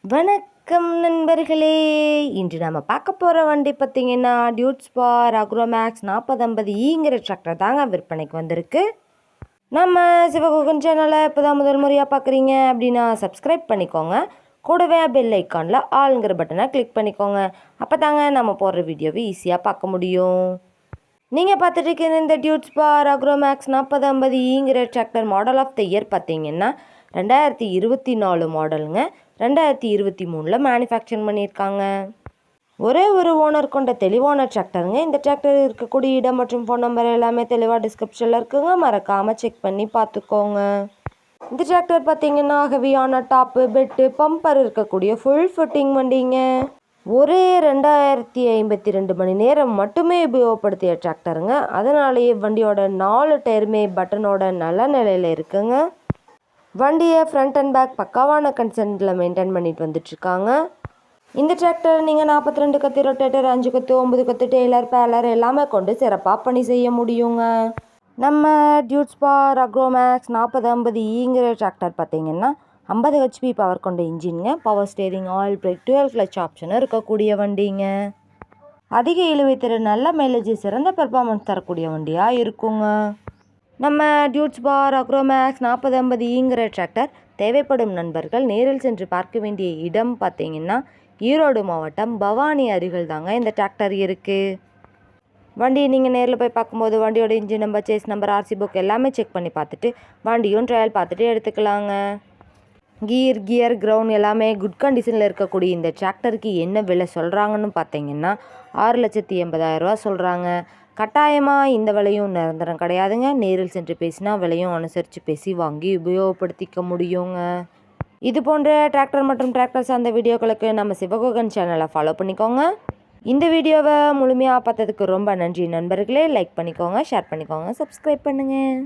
வணக்கம் நண்பர்களே. இன்று நம்ம பார்க்க போகிற வண்டி பார்த்திங்கன்னா டியூட்ஸ்பார் அக்ரோமேக்ஸ் 4050ங்கிற டிராக்டர் தாங்க விற்பனைக்கு வந்திருக்கு. நம்ம சிவகுகன் சேனலை இப்போ தான் முதல் முறையாக பார்க்குறீங்க அப்படின்னா சப்ஸ்கிரைப் பண்ணிக்கோங்க. கூடவே பெல் ஐக்கானில் ஆளுங்கிற பட்டனை கிளிக் பண்ணிக்கோங்க. அப்போ தாங்க நம்ம போடுற வீடியோவை ஈஸியாக பார்க்க முடியும். நீங்கள் பார்த்துட்டு இருக்கிற இந்த டியூட்ஸ்பார் அக்ரோமேக்ஸ் 4050ங்கிற tractor model of the year பார்த்திங்கன்னா 2024 மாடலுங்க. 2023 மேனுஃபேக்சர் பண்ணியிருக்காங்க. ஒரே ஒரு ஓனர் கொண்ட தெளிவான டிராக்டருங்க. இந்த டிராக்டர் இருக்கக்கூடிய இடம் மற்றும் ஃபோன் நம்பர் எல்லாமே தெளிவாக டிஸ்கிரிப்ஷனில் இருக்குங்க. மறக்காமல் செக் பண்ணி பார்த்துக்கோங்க. இந்த டிராக்டர் பார்த்திங்கன்னா ஹெவியான டாப்பு பெட்டு பம்பர் இருக்கக்கூடிய ஃபுல் ஃபிட்டிங் வண்டிங்க. ஒரே 2052 மணி நேரம் மட்டுமே உபயோகப்படுத்திய டிராக்டருங்க. அதனாலேயே வண்டியோட 4 டயருமே பட்டனோட நல்ல நிலையில் இருக்குங்க. வண்டியை ஃப்ரண்ட் அண்ட் பேக் பக்காவான கன்சென்ட்டில் மெயின்டைன் பண்ணிட்டு வந்துட்டுருக்காங்க. இந்த டிராக்டர் நீங்கள் 42 கத்தி ரொட்டேட்டர் 5 கத்து 9 கத்து டெய்லர் பேலர் எல்லாமே கொண்டு சிறப்பாக பணி செய்ய முடியுங்க. நம்ம டியூட்ஸ்பார் அக்ரோமேக்ஸ் 4050ங்கிற டிராக்டர் பார்த்திங்கன்னா 50 HP பவர் கொண்ட இன்ஜின்ங்க. Power steering oil brake 12 clutch option இருக்கக்கூடிய வண்டிங்க. அதிக இழுவைத்திறன் நல்ல மைலேஜ் சிறந்த பெர்ஃபார்மன்ஸ் தரக்கூடிய வண்டியாக இருக்குங்க. நம்ம டியூட்ஸ்பார் அக்ரோமேக்ஸ் 4050ங்கிற டிராக்டர் தேவைப்படும் நண்பர்கள் நேரில் சென்று பார்க்க வேண்டிய இடம் பார்த்திங்கன்னா ஈரோடு மாவட்டம் பவானி அருகில் தாங்க இந்த டிராக்டர் இருக்குது. வண்டியை நீங்கள் நேரில் போய் பார்க்கும்போது வண்டியோட engine number chassis number RC book எல்லாமே செக் பண்ணி பார்த்துட்டு வண்டியும் ட்ரையல் பார்த்துட்டு எடுத்துக்கலாங்க. கியர் கிரவுண்ட் எல்லாமே குட் கண்டிஷனில் இருக்கக்கூடிய இந்த டிராக்டருக்கு என்ன விலை சொல்கிறாங்கன்னு பார்த்தீங்கன்னா 6,80,000 சொல்கிறாங்க. கட்டாயமாக இந்த விலையும் நிரந்தரம் கிடையாதுங்க. நேரில் சென்று பேசினா விலையும் அனுசரித்து பேசி வாங்கி உபயோகப்படுத்திக்க முடியுங்க. இது போன்ற டிராக்டர் மற்றும் டிராக்டர் சார்ந்த வீடியோக்களுக்கு நம்ம சிவகுகன் சேனலை ஃபாலோ பண்ணிக்கோங்க. இந்த வீடியோவை முழுமையாக பார்த்ததுக்கு ரொம்ப நன்றி நண்பர்களே. லைக் பண்ணிக்கோங்க, ஷேர் பண்ணிக்கோங்க, சப்ஸ்கிரைப் பண்ணுங்கள்.